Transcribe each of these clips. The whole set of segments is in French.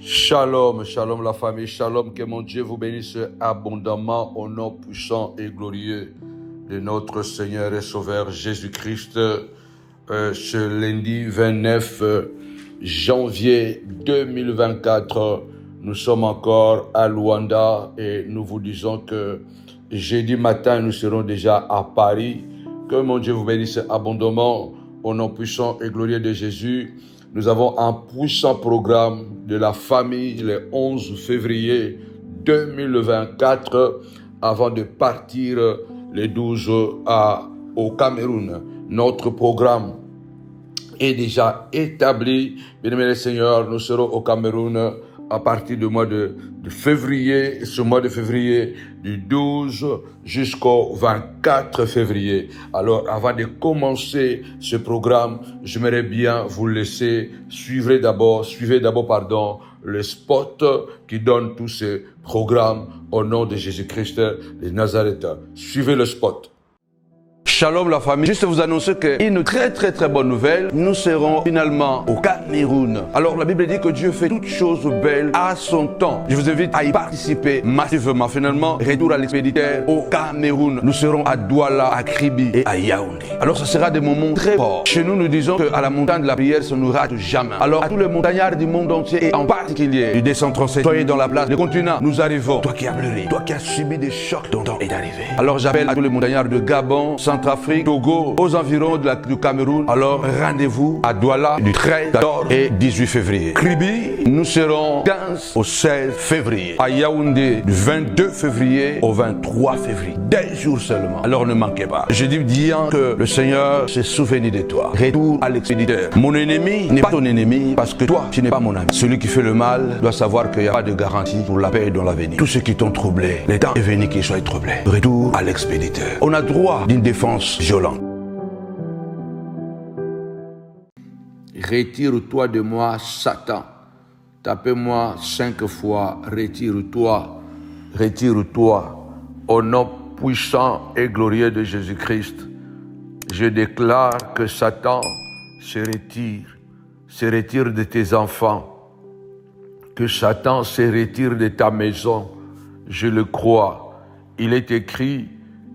Shalom, shalom la famille, shalom, que mon Dieu vous bénisse abondamment au nom puissant et glorieux de notre Seigneur et Sauveur Jésus-Christ. Ce lundi 29 janvier 2024, nous sommes encore à Luanda et nous vous disons que jeudi matin, nous serons déjà à Paris. Que mon Dieu vous bénisse abondamment au nom puissant et glorieux de Jésus. Nous avons un puissant programme de la famille le 11 février 2024 avant de partir le 12 au Cameroun. Notre programme est déjà établi. Bien-aimés les seigneurs, nous serons au Cameroun à partir du mois de février, ce mois de février du 12 jusqu'au 24 février. Alors, avant de commencer ce programme, j'aimerais bien vous laisser suivre d'abord, le spot qui donne tous ces programmes au nom de Jésus-Christ de Nazareth. Suivez le spot. Shalom la famille, juste vous annoncer qu'une très bonne nouvelle, nous serons finalement au Cameroun. Alors la Bible dit que Dieu fait toutes choses belles à son temps. Je vous invite à y participer massivement. Finalement, retour à l'expéditeur au Cameroun. Nous serons à Douala, à Kribi et à Yaoundé. Alors ce sera des moments très forts. Chez nous, nous disons qu'à la montagne de la prière, ça ne nous rate jamais. Alors à tous les montagnards du monde entier et en particulier du décentralisé, soyez dans la place du continent. Nous arrivons. Toi qui as pleuré, toi qui as subi des chocs, ton temps est arrivé. Alors j'appelle à tous les montagnards de Gabon, Centrafrique, Togo, aux environs du Cameroun. Alors rendez-vous à Douala du 13, 14 et 18 février. Kribi, nous serons 15 au 16 février. À Yaoundé du 22 février au 23 février. 10 jours seulement. Alors ne manquez pas. Je dis bien que le Seigneur s'est souvenu de toi. Retour à l'expéditeur. Mon ennemi n'est pas ton ennemi parce que toi, tu n'es pas mon ami. Celui qui fait le mal doit savoir qu'il n'y a pas de garantie pour la paix dans l'avenir. Tous ceux qui t'ont troublé, le temps est venu qu'ils soient troublés. Retour à l'expéditeur. On a droit d'une défense violente. Retire-toi de moi, Satan. Tapez-moi 5 fois. Retire-toi. Retire-toi. Au nom puissant et glorieux de Jésus-Christ, je déclare que Satan se retire de tes enfants, que Satan se retire de ta maison. Je le crois. Il est écrit,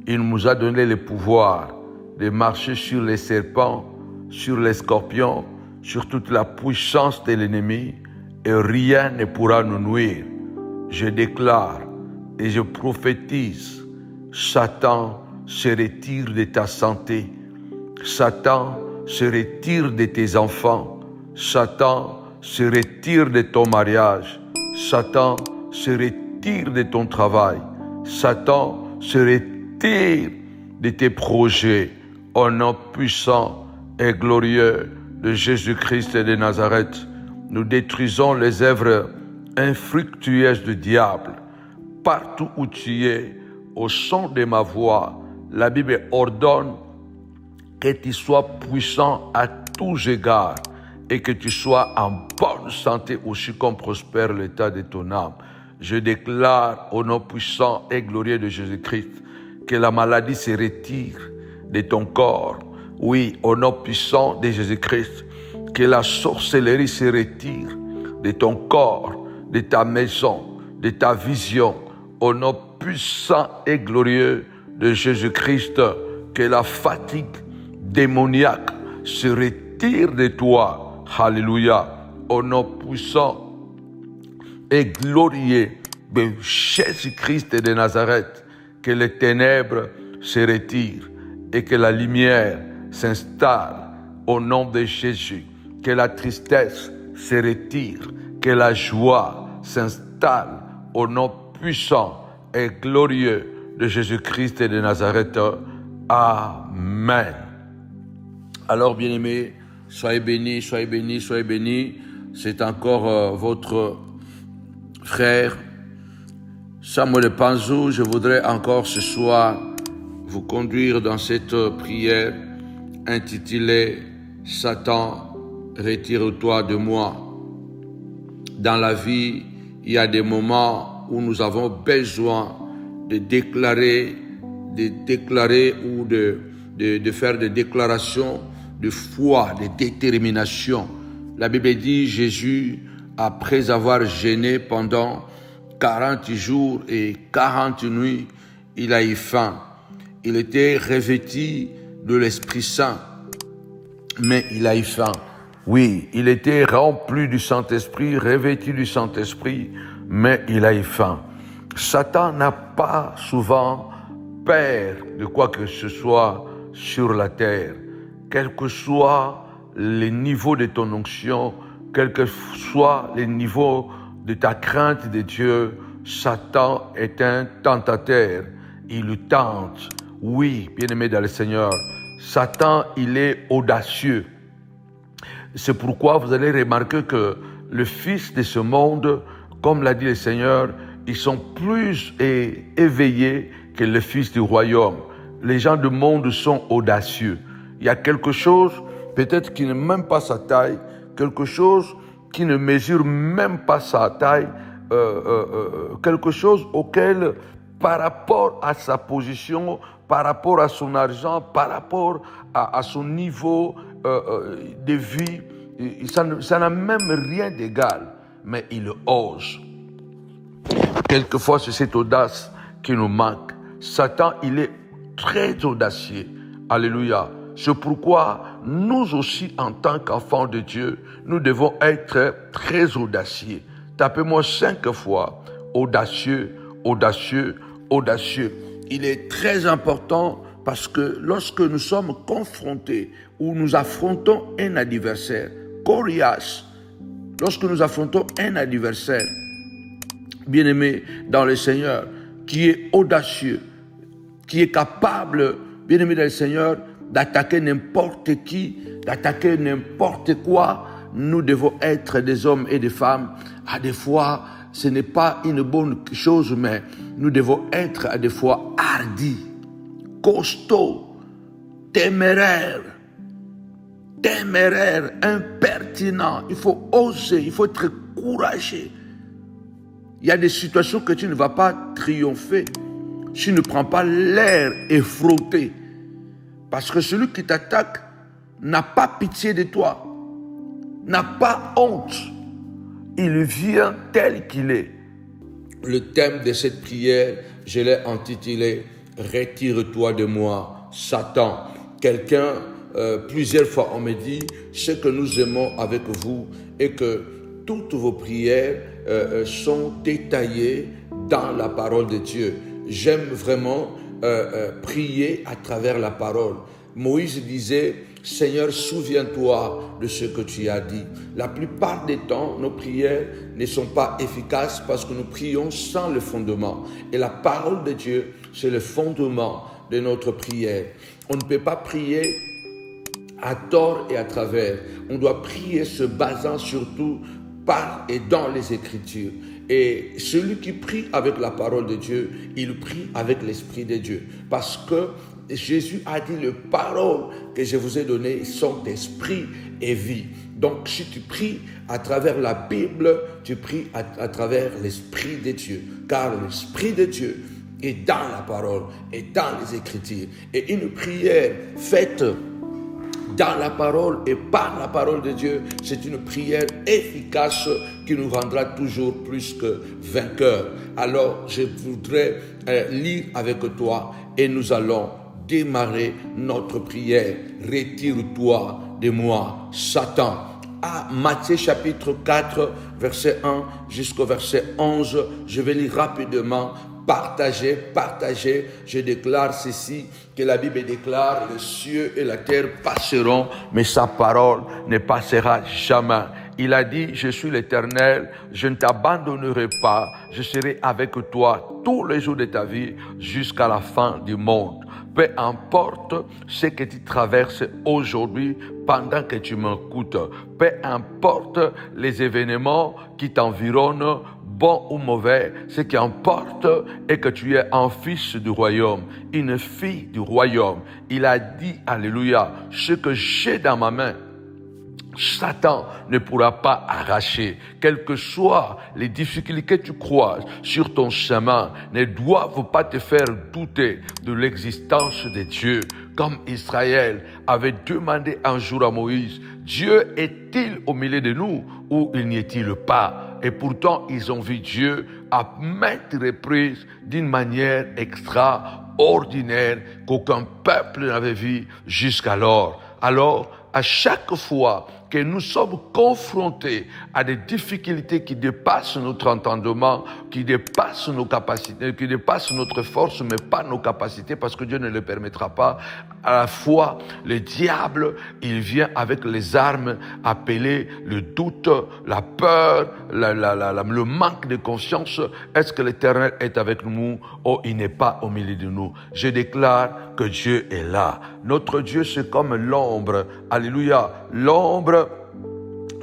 il nous a donné le pouvoir de marcher sur les serpents, sur les scorpions, sur toute la puissance de l'ennemi, et rien ne pourra nous nuire. Je déclare et je prophétise, Satan se retire de ta santé, Satan se retire de tes enfants, Satan se retire de ton mariage, Satan se retire de ton travail, Satan se retire de tes projets, au nom puissant et glorieux de Jésus-Christ de Nazareth. Nous détruisons les œuvres infructueuses du diable. Partout où tu es, au son de ma voix, la Bible ordonne que tu sois puissant à tous égards et que tu sois en bonne santé aussi comme prospère l'état de ton âme. Je déclare au nom puissant et glorieux de Jésus-Christ que la maladie se retire de ton corps. Oui, au nom puissant de Jésus-Christ, que la sorcellerie se retire de ton corps, de ta maison, de ta vision. Au nom puissant et glorieux de Jésus-Christ, que la fatigue démoniaque se retire de toi. Alléluia. Au nom puissant et glorieux de Jésus-Christ de Nazareth, que les ténèbres se retirent et que la lumière s'installe au nom de Jésus, que la tristesse se retire, que la joie s'installe au nom puissant et glorieux de Jésus-Christ de Nazareth. Amen. Alors bien-aimés, soyez bénis, soyez bénis, soyez bénis. C'est encore votre frère Samuel Panzou. Je voudrais encore ce soir vous conduire dans cette prière intitulée « Satan, retire-toi de moi ». Dans la vie, il y a des moments où nous avons besoin de déclarer ou de faire des déclarations de foi, de détermination. La Bible dit, Jésus après avoir jeûné pendant 40 jours et 40 nuits, il a eu faim. Il était revêtu de l'Esprit Saint, mais il a eu faim. Oui, il était rempli du Saint-Esprit, revêtu du Saint-Esprit, mais il a eu faim. Satan n'a pas souvent peur de quoi que ce soit sur la terre. Quel que soit le niveau de ton onction, quel que soit le niveau de ta crainte de Dieu, Satan est un tentateur. Il le tente. Oui, bien-aimé dans le Seigneur, Satan, il est audacieux. C'est pourquoi vous allez remarquer que le fils de ce monde, comme l'a dit le Seigneur, ils sont plus éveillés que le fils du royaume. Les gens du monde sont audacieux. Il y a quelque chose, peut-être qui n'est même pas sa taille, quelque chose qui ne mesure même pas sa taille, quelque chose auquel, par rapport à sa position, par rapport à son argent, par rapport à son niveau de vie, ça n'a même rien d'égal, mais il ose. Quelquefois, c'est cette audace qui nous manque. Satan, il est très audacieux. Alléluia. C'est pourquoi nous aussi, en tant qu'enfants de Dieu, nous devons être très audacieux. Tapez-moi 5 fois. Audacieux, audacieux, audacieux. Il est très important parce que lorsque nous sommes confrontés ou nous affrontons un adversaire, coriace, lorsque nous affrontons un adversaire, bien-aimé dans le Seigneur, qui est audacieux, qui est capable, bien-aimé dans le Seigneur, d'attaquer n'importe qui, d'attaquer n'importe quoi, nous devons être des hommes et des femmes. À des fois, ce n'est pas une bonne chose, mais nous devons être à des fois hardis, costauds, téméraires, impertinents. Il faut oser, il faut être courageux. Il y a des situations que tu ne vas pas triompher si tu ne prends pas l'air effronté. Parce que celui qui t'attaque n'a pas pitié de toi, n'a pas honte. Il vient tel qu'il est. Le thème de cette prière, je l'ai intitulé « Retire-toi de moi, Satan ». Plusieurs fois, on me dit ce que nous aimons avec vous et que toutes vos prières sont détaillées dans la parole de Dieu. J'aime vraiment prier à travers la parole. Moïse disait, Seigneur, souviens-toi de ce que tu as dit. La plupart des temps, nos prières ne sont pas efficaces parce que nous prions sans le fondement. Et la parole de Dieu, c'est le fondement de notre prière. On ne peut pas prier à tort et à travers. On doit prier se basant surtout par et dans les Écritures. Et celui qui prie avec la parole de Dieu, il prie avec l'Esprit de Dieu. Parce que Jésus a dit, les paroles que je vous ai données sont esprit et vie. Donc, si tu pries à travers la Bible, tu pries à travers l'Esprit de Dieu. Car l'Esprit de Dieu est dans la parole et dans les Écritures. Et une prière faite dans la parole et par la parole de Dieu, c'est une prière efficace qui nous rendra toujours plus que vainqueurs. Alors, je voudrais lire avec toi et nous allons démarrer notre prière. Retire-toi de moi, Satan. À Matthieu chapitre 4, verset 1 jusqu'au verset 11, je vais lire rapidement. Partagez. Je déclare ceci, que la Bible déclare, les cieux et la terre passeront, mais sa parole ne passera jamais. Il a dit, je suis l'Éternel, je ne t'abandonnerai pas, je serai avec toi tous les jours de ta vie jusqu'à la fin du monde. Peu importe ce que tu traverses aujourd'hui pendant que tu m'écoutes, peu importe les événements qui t'environnent, bon ou mauvais, ce qui importe est que tu es un fils du royaume, une fille du royaume. Il a dit, alléluia, ce que j'ai dans ma main, Satan ne pourra pas arracher. Quelles que soient les difficultés que tu croises sur ton chemin, ne doivent pas te faire douter de l'existence de Dieu. Comme Israël avait demandé un jour à Moïse, Dieu est-il au milieu de nous ou il n'y est-il pas? Et pourtant, ils ont vu Dieu à maintes reprises d'une manière extraordinaire qu'aucun peuple n'avait vu jusqu'alors. Alors, à chaque fois que nous sommes confrontés à des difficultés qui dépassent notre entendement, qui dépassent nos capacités, qui dépassent notre force, mais pas nos capacités, parce que Dieu ne le permettra pas. À la fois, le diable, il vient avec les armes appelées le doute, la peur, le manque de confiance. Est-ce que l'Éternel est avec nous ou il n'est pas au milieu de nous? Je déclare que Dieu est là. Notre Dieu, c'est comme l'ombre. Alléluia. L'ombre,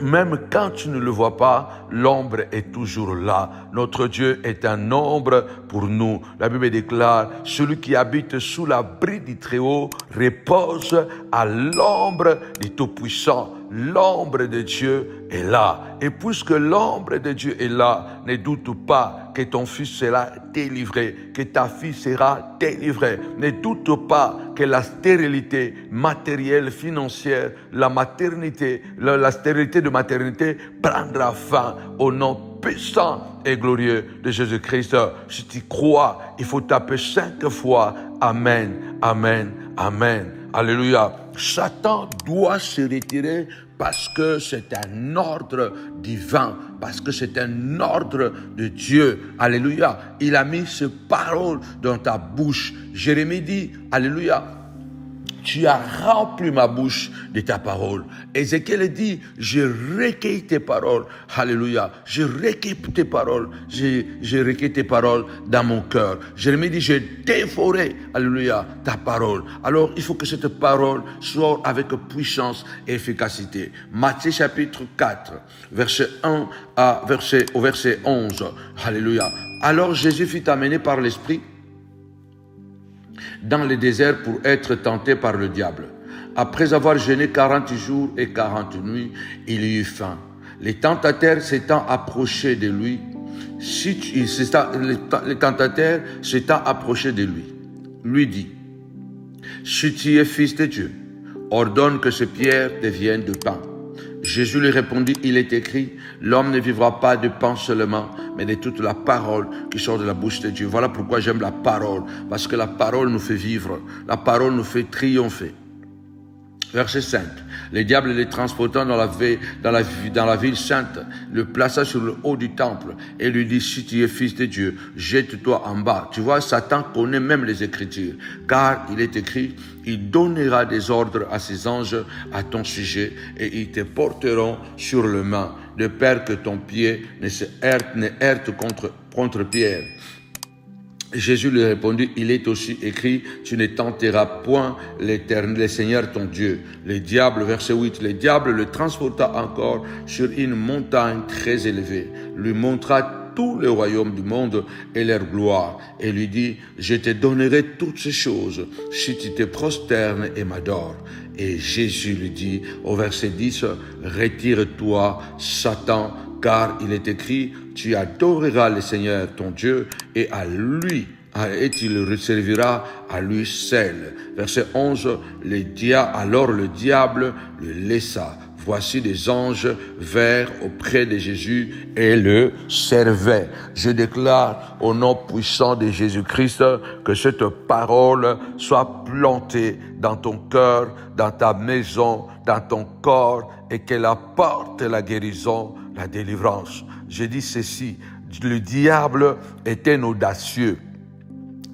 même quand tu ne le vois pas, l'ombre est toujours là. Notre Dieu est un ombre pour nous. La Bible déclare, celui qui habite sous l'abri du Très-Haut repose à l'ombre du Tout-Puissant. L'ombre de Dieu est là. Et puisque l'ombre de Dieu est là, ne doute pas que ton fils sera délivré, que ta fille sera délivrée. Ne doute pas que la stérilité matérielle, financière, la maternité, la stérilité de maternité prendra fin au nom puissant et glorieux de Jésus-Christ. Si tu crois, il faut taper 5 fois. Amen, amen, amen. Alléluia. Satan doit se retirer parce que c'est un ordre divin, parce que c'est un ordre de Dieu. Alléluia. Il a mis ces paroles dans ta bouche. Jérémie dit, alléluia, tu as rempli ma bouche de ta parole. Ézéchiel dit, je recueille tes paroles. Alléluia. Je recueille tes paroles. Je recueille tes paroles dans mon cœur. Jérémie dit, j'ai dévoré, alléluia, ta parole. Alors, il faut que cette parole soit avec puissance et efficacité. Matthieu chapitre 4, verset 1 au verset 11. Alléluia. Alors, Jésus fut amené par l'Esprit dans le désert pour être tenté par le diable. Après avoir jeûné 40 jours et 40 nuits, il eut faim. Les tentateurs s'étant approchés de lui, lui dit, si tu es fils de Dieu, ordonne que ces pierres deviennent de pain. Jésus lui répondit, il est écrit, l'homme ne vivra pas de pain seulement, mais de toute la parole qui sort de la bouche de Dieu. Voilà pourquoi j'aime la parole, parce que la parole nous fait vivre, la parole nous fait triompher. Verset 5. Le diable les transportant dans la ville sainte, le plaça sur le haut du temple et lui dit, si tu es fils de Dieu, jette-toi en bas. Tu vois, Satan connaît même les Écritures, car il est écrit, il donnera des ordres à ses anges à ton sujet et ils te porteront sur le main, de peur que ton pied ne heurte contre pierre. Jésus lui répondit, il est aussi écrit, tu ne tenteras point l'Éternel, le Seigneur ton Dieu. Le diable, verset 8, le diable le transporta encore sur une montagne très élevée, lui montra tous les royaumes du monde et leur gloire, et lui dit, je te donnerai toutes ces choses si tu te prosternes et m'adores. Et Jésus lui dit, au verset 10, retire-toi, Satan, car il est écrit, tu adoreras le Seigneur ton Dieu et tu le serviras à lui seul. Verset 11, alors le diable le laissa. Voici des anges vinrent auprès de Jésus et le servaient. Je déclare au nom puissant de Jésus-Christ que cette parole soit plantée dans ton cœur, dans ta maison, dans ton corps et qu'elle apporte la guérison, la délivrance. Je dis ceci, le diable est un audacieux.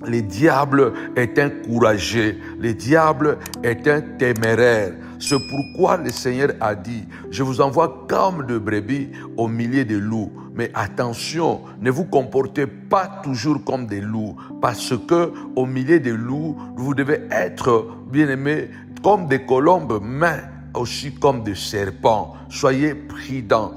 Le diable est un courageux. Le diable est un téméraire. C'est pourquoi le Seigneur a dit, je vous envoie comme de brebis au milieu des loups. Mais attention, ne vous comportez pas toujours comme des loups, parce que au milieu des loups, vous devez être, bien aimés, comme des colombes, mais aussi comme des serpents. Soyez prudents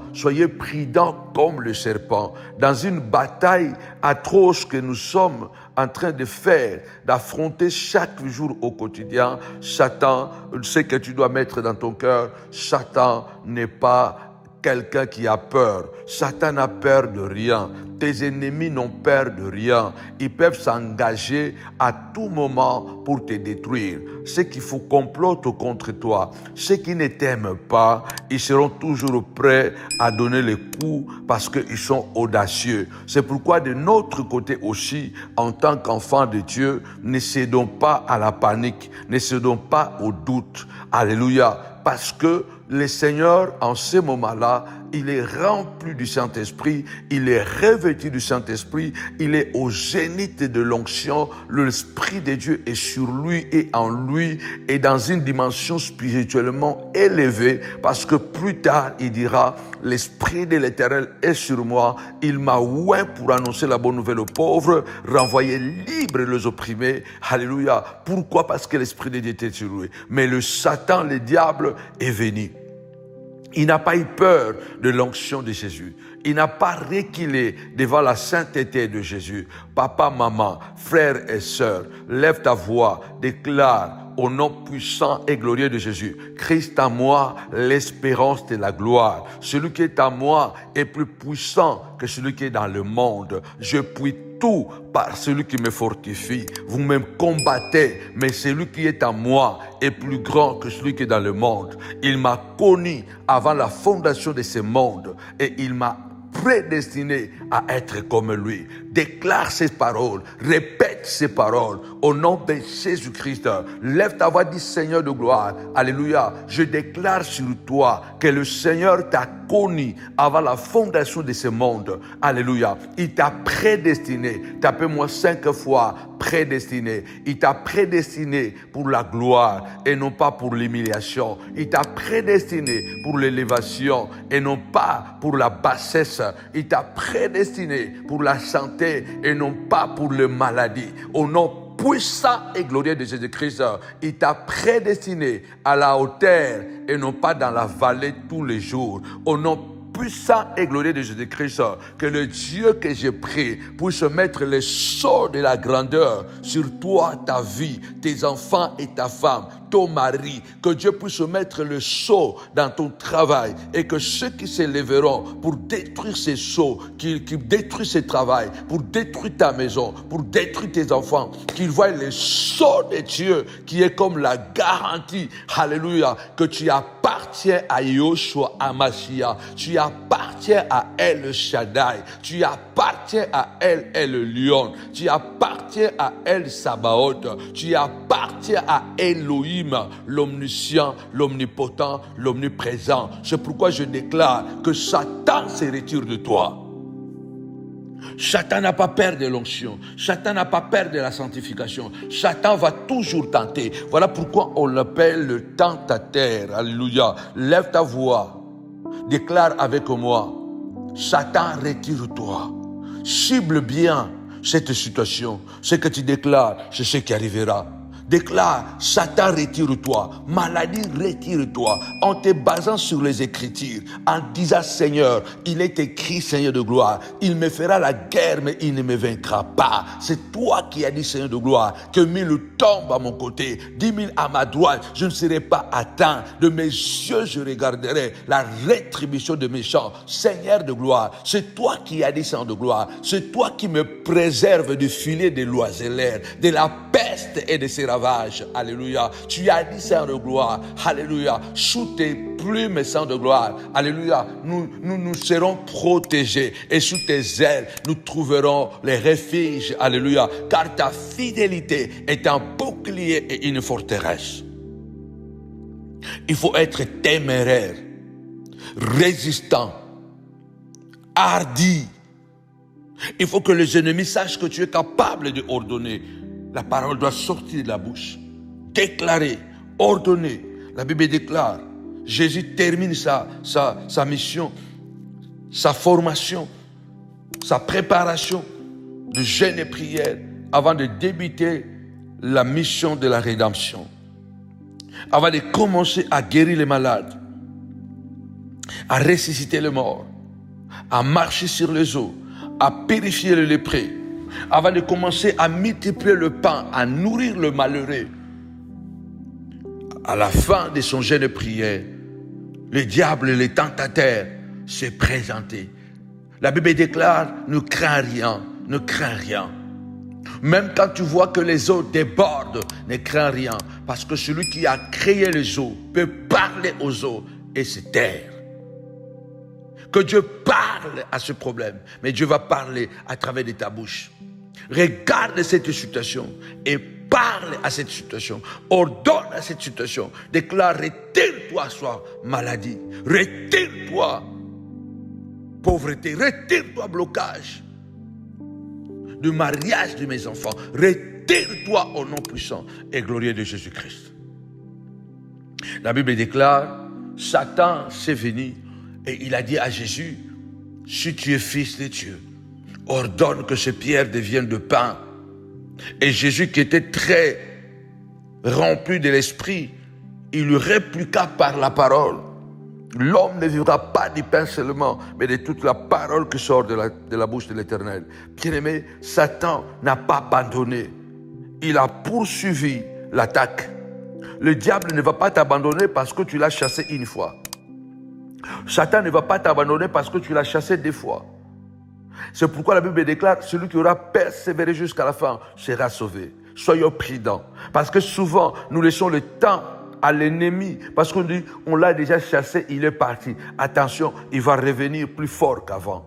comme le serpent. Dans une bataille atroce que nous sommes en train de faire, d'affronter chaque jour au quotidien, Satan, ce que tu dois mettre dans ton cœur, Satan n'est pas quelqu'un qui a peur. Satan n'a peur de rien. Tes ennemis n'ont peur de rien. Ils peuvent s'engager à tout moment pour te détruire. Ceux qui complotent contre toi, ceux qui ne t'aiment pas, ils seront toujours prêts à donner les coups parce qu'ils sont audacieux. C'est pourquoi de notre côté aussi, en tant qu'enfants de Dieu, ne cédons pas à la panique, ne cédons pas au doute. Alléluia. Parce que le Seigneur, en ce moment-là, il est rempli du Saint-Esprit, il est revêtu du Saint-Esprit, il est au zénith de l'onction, l'Esprit de Dieu est sur lui et en lui, et dans une dimension spirituellement élevée, parce que plus tard, il dira, l'Esprit de l'Éternel est sur moi, il m'a oint pour annoncer la bonne nouvelle aux pauvres, renvoyer libres les opprimés, alléluia. Pourquoi? Parce que l'Esprit de Dieu était sur lui. Mais le Satan, le diable, est venu. Il n'a pas eu peur de l'onction de Jésus. Il n'a pas reculé devant la sainteté de Jésus. Papa, maman, frères et sœurs, lève ta voix, déclare au nom puissant et glorieux de Jésus, Christ en moi, l'espérance de la gloire. Celui qui est en moi est plus puissant que celui qui est dans le monde. Je puis tout par celui qui me fortifie. Vous me combattez, mais celui qui est en moi est plus grand que celui qui est dans le monde. Il m'a connu avant la fondation de ce monde et il m'a prédestiné à être comme lui. Déclare ces paroles, répète ces paroles au nom de Jésus-Christ. Lève ta voix, dis Seigneur de gloire. Alléluia. Je déclare sur toi que le Seigneur t'a connu avant la fondation de ce monde. Alléluia. Il t'a prédestiné. Tapez-moi 5 fois prédestiné. Il t'a prédestiné pour la gloire et non pas pour l'humiliation. Il t'a prédestiné pour l'élévation et non pas pour la bassesse. Il t'a prédestiné pour la santé et non pas pour les maladies. Au nom puissant et glorieux de Jésus-Christ, il t'a prédestiné à la hauteur et non pas dans la vallée tous les jours. Au nom puissant et glorieux de Jésus-Christ, que le Dieu que j'ai pris puisse mettre le sceau de la grandeur sur toi, ta vie, tes enfants et ta femme, ton mari, que Dieu puisse mettre le sceau dans ton travail et que ceux qui s'élèveront pour détruire ces sceaux, qui détruisent ce travail, pour détruire ta maison, pour détruire tes enfants, qu'ils voient le sceau de Dieu qui est comme la garantie, alléluia, que tu appartiens à Yoshua Amashia, tu appartiens à El Shaddai, tu appartiens à El Lion, tu appartiens à El Sabaoth, tu appartiens à Elohim, l'omniscient, l'omnipotent, l'omniprésent. C'est pourquoi je déclare que Satan se retire de toi. Satan n'a pas peur de l'onction. Satan n'a pas peur de la sanctification. Satan va toujours tenter. Voilà pourquoi on l'appelle le tentateur. Alléluia. Lève ta voix. Déclare avec moi. Satan, retire-toi. Cible bien cette situation. Ce que tu déclares, c'est ce qui arrivera. Déclare, Satan, retire-toi. Maladie, retire-toi. En te basant sur les Écritures, en disant, Seigneur, il est écrit, Seigneur de gloire, il me fera la guerre, mais il ne me vaincra pas. C'est toi qui as dit, Seigneur de gloire, que 1000 tombent à mon côté, 10 000 à ma droite, je ne serai pas atteint. De mes yeux, je regarderai la rétribution de mes méchants. Seigneur de gloire, c'est toi qui as dit, Seigneur de gloire, c'est toi qui me préserves du filet des l'oiseleur, de la peste et de ses ravages. Alléluia. Tu as dit, Seigneur de gloire. Alléluia. Sous tes plumes, Seigneur de gloire. Alléluia. Nous serons protégés. Et sous tes ailes, nous trouverons les refuges. Alléluia. Car ta fidélité est un bouclier et une forteresse. Il faut être téméraire, résistant, hardi. Il faut que les ennemis sachent que tu es capable de ordonner. La parole doit sortir de la bouche. Déclarer, ordonner. La Bible déclare. Jésus termine sa mission, sa formation, sa préparation de jeûne et prière avant de débuter la mission de la rédemption. avant de commencer à guérir les malades, à ressusciter les morts, à marcher sur les eaux, à purifier les lépreux, avant de commencer à multiplier le pain, à nourrir le malheureux. À la fin de son jeûne de prière, le diable, le tentateur, s'est présenté. La Bible déclare, ne crains rien, ne crains rien. Même quand tu vois que les eaux débordent, ne crains rien. Parce que celui qui a créé les eaux peut parler aux eaux et se taire. Que Dieu parle à ce problème, mais Dieu va parler à travers de ta bouche. Regarde cette situation et parle à cette situation. Ordonne à cette situation. Déclare, retire-toi, soit maladie. Retire-toi, pauvreté. Retire-toi, blocage du mariage de mes enfants. Retire-toi au nom puissant et glorieux de Jésus-Christ. La Bible déclare, Satan s'est venu et il a dit à Jésus, si tu es fils de Dieu, ordonne que ces pierres deviennent de pain. Et Jésus, qui était très rempli de l'esprit, il lui répliqua par la parole. L'homme ne vivra pas du pain seulement, mais de toute la parole qui sort de la bouche de l'Éternel. Bien-aimé, Satan n'a pas abandonné. Il a poursuivi l'attaque. Le diable ne va pas t'abandonner parce que tu l'as chassé une fois. Satan ne va pas t'abandonner parce que tu l'as chassé 2 fois. C'est pourquoi la Bible déclare, celui qui aura persévéré jusqu'à la fin sera sauvé. Soyons prudents. Parce que souvent, nous laissons le temps à l'ennemi. Parce qu'on dit, on l'a déjà chassé, il est parti. Attention, il va revenir plus fort qu'avant.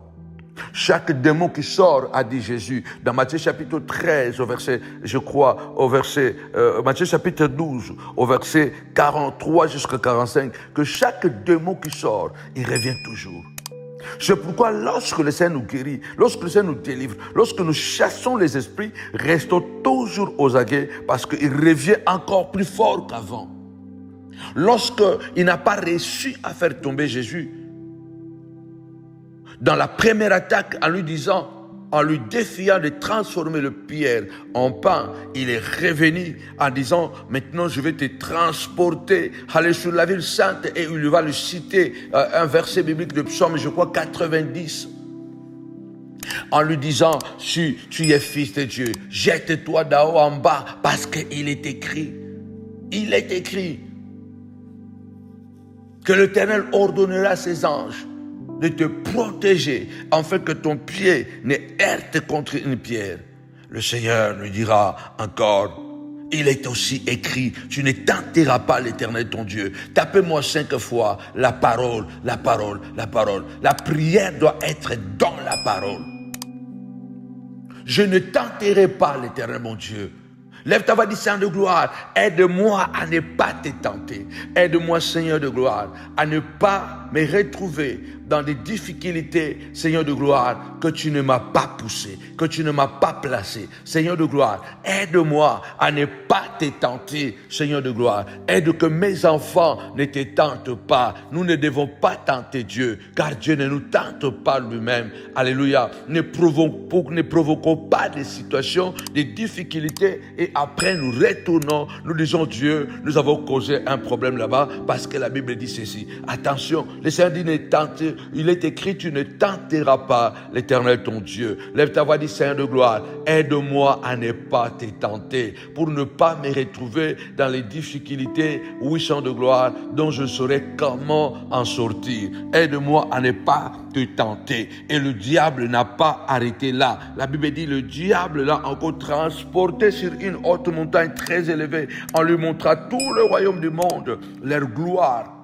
Chaque démon qui sort, a dit Jésus, dans Matthieu chapitre 13, au verset, je crois, au verset, Matthieu chapitre 12, au verset 43 jusqu'à 45, que chaque démon qui sort, il revient toujours. C'est pourquoi lorsque le Seigneur nous guérit, lorsque le Seigneur nous délivre, lorsque nous chassons les esprits, restons toujours aux aguets parce qu'il revient encore plus fort qu'avant. Lorsqu'il n'a pas réussi à faire tomber Jésus, dans la première attaque, en lui disant, en lui défiant de transformer le pierre en pain, il est revenu en disant, maintenant je vais te transporter, aller sur la ville sainte, et il va lui citer un verset biblique de Psaume, je crois 90, en lui disant, si tu es fils de Dieu, jette-toi d'en haut en bas, parce qu'il est écrit, que l'Éternel ordonnera à ses anges de te protéger, afin que ton pied ne heurte contre une pierre. Le Seigneur lui dira encore, il est aussi écrit, tu ne tenteras pas l'Éternel ton Dieu. Tapez-moi 5 fois, la parole, la parole, la parole. La prière doit être dans la parole. Je ne tenterai pas l'Éternel mon Dieu. Lève ta voix, dis Seigneur de gloire, aide-moi à ne pas te tenter. Aide-moi, Seigneur de gloire, à ne pas me retrouver dans des difficultés, Seigneur de gloire, que tu ne m'as pas poussé, que tu ne m'as pas placé. Seigneur de gloire, aide-moi à ne pas te tenter, Seigneur de gloire. Aide que mes enfants ne te tentent pas. Nous ne devons pas tenter Dieu, car Dieu ne nous tente pas lui-même. Alléluia. Ne provoquons pas des situations, des difficultés, et après nous retournons, nous disons Dieu, nous avons causé un problème là-bas, parce que la Bible dit ceci. Attention, le Seigneur dit ne tente. Il est écrit, tu ne tenteras pas l'Éternel ton Dieu. Lève ta voix, dis Seigneur de gloire, aide-moi à ne pas te tenter, pour ne pas me retrouver dans les difficultés, oui, Seigneur de gloire, dont je saurais comment en sortir. Aide-moi à ne pas te tenter. Et le diable n'a pas arrêté là. La Bible dit, le diable l'a encore transporté sur une haute montagne très élevée. On lui montra tout le royaume du monde, leur gloire.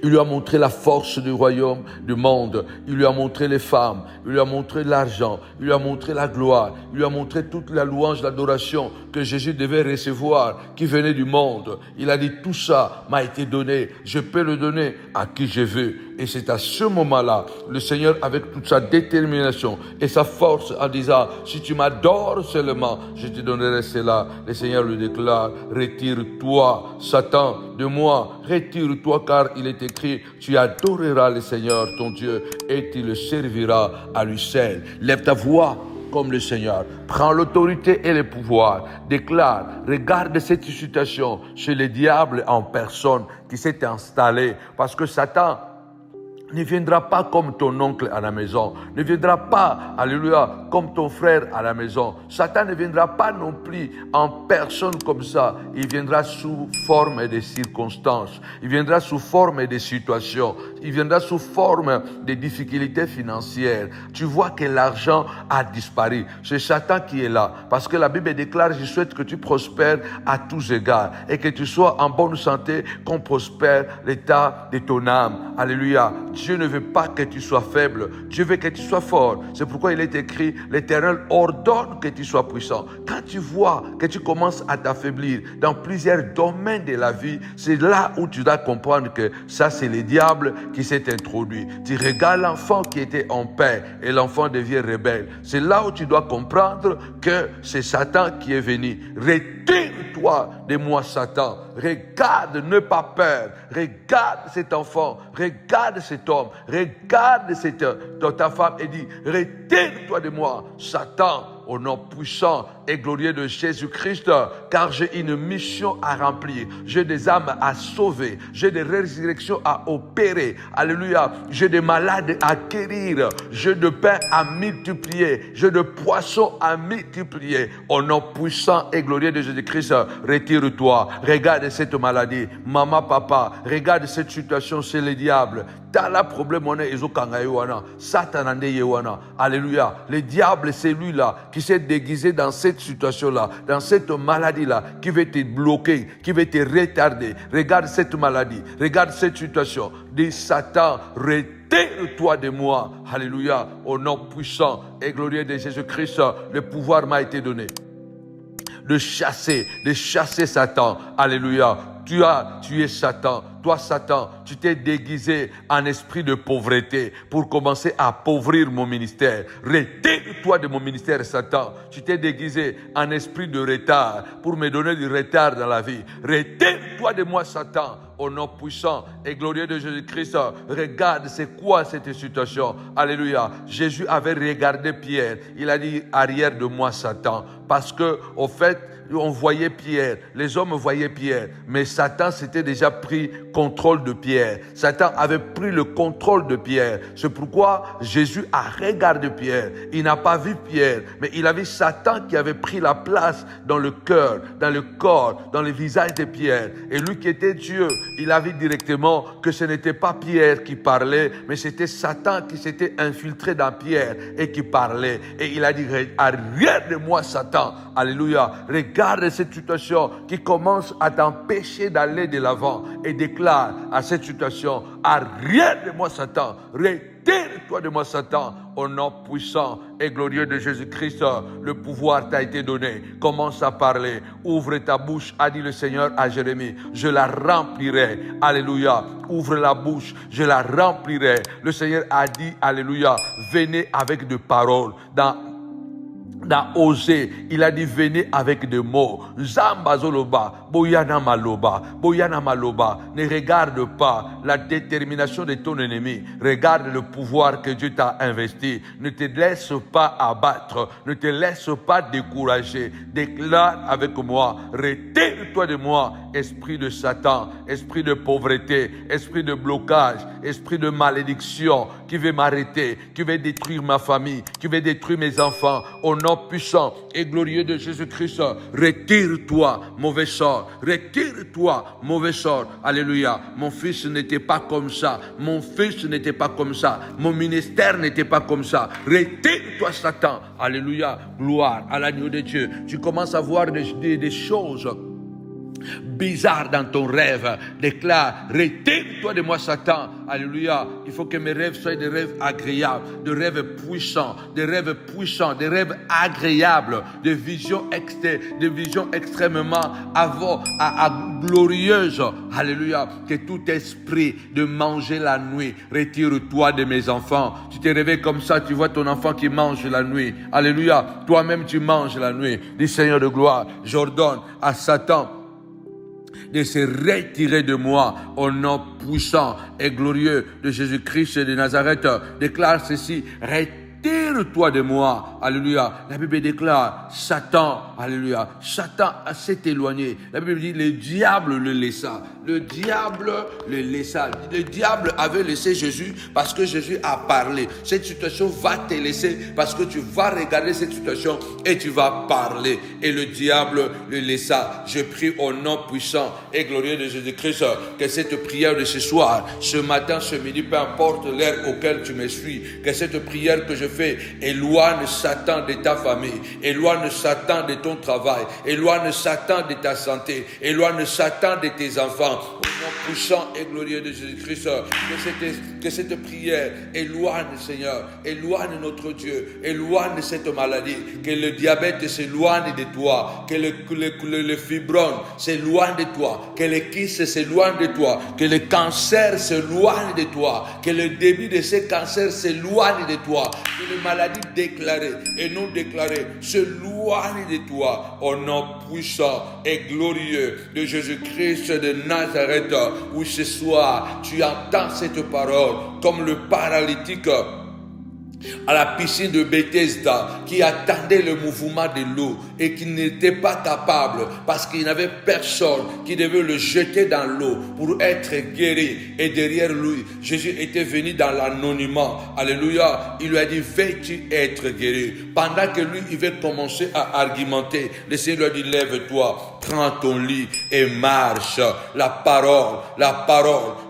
Il lui a montré la force du royaume, du monde. Il lui a montré les femmes. Il lui a montré l'argent. Il lui a montré la gloire. Il lui a montré toute la louange, l'adoration que Jésus devait recevoir, qui venait du monde. Il a dit, tout ça m'a été donné. Je peux le donner à qui je veux. Et c'est à ce moment-là, le Seigneur, avec toute sa détermination et sa force, en disant, si tu m'adores seulement, je te donnerai cela. Le Seigneur lui déclare, retire-toi, Satan, de moi. Retire-toi, car il est écrit, tu adoreras le Seigneur, ton Dieu, et tu le serviras à lui seul. Lève ta voix comme le Seigneur. Prends l'autorité et le pouvoir. Déclare, regarde cette situation chez le diable en personne qui s'est installé. Parce que Satan ne viendra pas comme ton oncle à la maison, ne viendra pas, alléluia, comme ton frère à la maison. Satan ne viendra pas non plus en personne comme ça. Il viendra sous forme de circonstances, il viendra sous forme de situations, il viendra sous forme de difficultés financières. Tu vois que l'argent a disparu. C'est Satan qui est là. Parce que la Bible déclare, je souhaite que tu prospères à tous égards et que tu sois en bonne santé, qu'on prospère l'état de ton âme. Alléluia. Dieu ne veut pas que tu sois faible. Dieu veut que tu sois fort. C'est pourquoi il est écrit, l'Éternel ordonne que tu sois puissant. Quand tu vois que tu commences à t'affaiblir dans plusieurs domaines de la vie, c'est là où tu dois comprendre que ça, c'est le diable qui s'est introduit. Tu regardes l'enfant qui était en paix et l'enfant devient rebelle. C'est là où tu dois comprendre que c'est Satan qui est venu. Retire-toi de moi, Satan. Regarde, n'aie pas peur. Regarde cet enfant. Regarde cet homme. Regarde ta femme et dis, retire-toi de moi, Satan, au nom puissant et glorieux de Jésus-Christ, car j'ai une mission à remplir. J'ai des âmes à sauver. J'ai des résurrections à opérer. Alléluia. J'ai des malades à guérir. J'ai de pain à multiplier. J'ai de poissons à multiplier. Au nom puissant et glorieux de Jésus-Christ, retire-toi. Regarde cette maladie. Maman, papa, regarde cette situation, c'est le diable. T'as la problème, on est Satan. Alléluia. Le diable, c'est lui-là qui s'est déguisé dans cette situation-là, dans cette maladie-là, qui veut te bloquer, qui veut te retarder. Regarde cette maladie, regarde cette situation. Dis, Satan, retire-toi de moi. Alléluia. Au nom puissant et glorieux de Jésus-Christ, le pouvoir m'a été donné de chasser Satan. Alléluia. Tu es Satan. Toi, Satan, tu t'es déguisé en esprit de pauvreté pour commencer à appauvrir mon ministère. Retire-toi de mon ministère, Satan. Tu t'es déguisé en esprit de retard pour me donner du retard dans la vie. Retire-toi de moi, Satan. Au nom puissant et glorieux de Jésus-Christ, regarde c'est quoi cette situation. Alléluia. Jésus avait regardé Pierre. Il a dit, arrière de moi, Satan. Parce que, au fait, on voyait Pierre, les hommes voyaient Pierre, mais Satan s'était déjà pris contrôle de Pierre. Satan avait pris le contrôle de Pierre. C'est pourquoi Jésus a regardé Pierre. Il n'a pas vu Pierre, mais il a vu Satan qui avait pris la place dans le cœur, dans le corps, dans le visage de Pierre. Et lui qui était Dieu, il a vu directement que ce n'était pas Pierre qui parlait, mais c'était Satan qui s'était infiltré dans Pierre et qui parlait. Et il a dit, arrière de moi, Satan. Alléluia. Regarde cette situation qui commence à t'empêcher d'aller de l'avant et déclare à cette situation, arrière de moi, Satan. Retire-toi de moi, Satan. Au nom puissant et glorieux de Jésus-Christ, le pouvoir t'a été donné. Commence à parler. Ouvre ta bouche, a dit le Seigneur à Jérémie. Je la remplirai. Alléluia. Ouvre la bouche, je la remplirai. Le Seigneur a dit, alléluia, venez avec des paroles. Dans Osée, il a dit venez avec des mots. Zambazoloba, Boyana Maloba. Ne regarde pas la détermination de ton ennemi. Regarde le pouvoir que Dieu t'a investi. Ne te laisse pas abattre. Ne te laisse pas décourager. Déclare avec moi, retire-toi de moi, esprit de Satan, esprit de pauvreté, esprit de blocage, esprit de malédiction qui veut m'arrêter, qui veut détruire ma famille, qui veut détruire mes enfants. Au nom puissant et glorieux de Jésus-Christ, retire-toi, mauvais sort. Retire-toi, mauvais sort. Alléluia. Mon fils n'était pas comme ça. Mon fils n'était pas comme ça. Mon ministère n'était pas comme ça. Retire-toi, Satan. Alléluia. Gloire à l'agneau de Dieu. Tu commences à voir des choses bizarre dans ton rêve. Déclare, retire-toi de moi, Satan. Alléluia. Il faut que mes rêves soient des rêves agréables, des rêves puissants, des rêves agréables, des visions extrêmement glorieuses. Alléluia. Que tout esprit de manger la nuit, retire-toi de mes enfants. Tu te réveilles comme ça, tu vois ton enfant qui mange la nuit. Alléluia. Toi-même tu manges la nuit. Dis Seigneur de gloire, j'ordonne à Satan de se retirer de moi au nom puissant et glorieux de Jésus-Christ de Nazareth. Déclare ceci, retire retire-toi de moi. Alléluia. La Bible déclare, Satan, alléluia, Satan s'est éloigné. La Bible dit, le diable le laissa. Le diable le laissa. Le diable avait laissé Jésus parce que Jésus a parlé. Cette situation va te laisser parce que tu vas regarder cette situation et tu vas parler. Et le diable le laissa. Je prie au nom puissant et glorieux de Jésus-Christ que cette prière de ce soir, ce matin, ce midi, peu importe l'heure auquel tu me suis, que cette prière que je fais éloigne Satan de ta famille, éloigne Satan de ton travail, éloigne Satan de ta santé, éloigne Satan de tes enfants. Au nom puissant et glorieux de Jésus-Christ, que cette prière éloigne, Seigneur, éloigne notre Dieu, éloigne cette maladie, que le diabète s'éloigne de toi, que le fibrome s'éloigne de toi, que le kyste s'éloigne de toi, que le cancer s'éloigne de toi, que le début de ces cancers s'éloigne de toi, que les maladies déclarées et non déclarées s'éloignent de toi, au nom puissant et glorieux de Jésus-Christ de Nazareth, où ce soir tu entends cette parole comme le paralytique à la piscine de Bethesda qui attendait le mouvement de l'eau et qui n'était pas capable parce qu'il n'y avait personne qui devait le jeter dans l'eau pour être guéri. Et derrière lui, Jésus était venu dans l'anonymat. Alléluia. Il lui a dit, veux-tu être guéri? Pendant que lui, il va commencer à argumenter, le Seigneur lui a dit, lève-toi, prends ton lit et marche. La parole,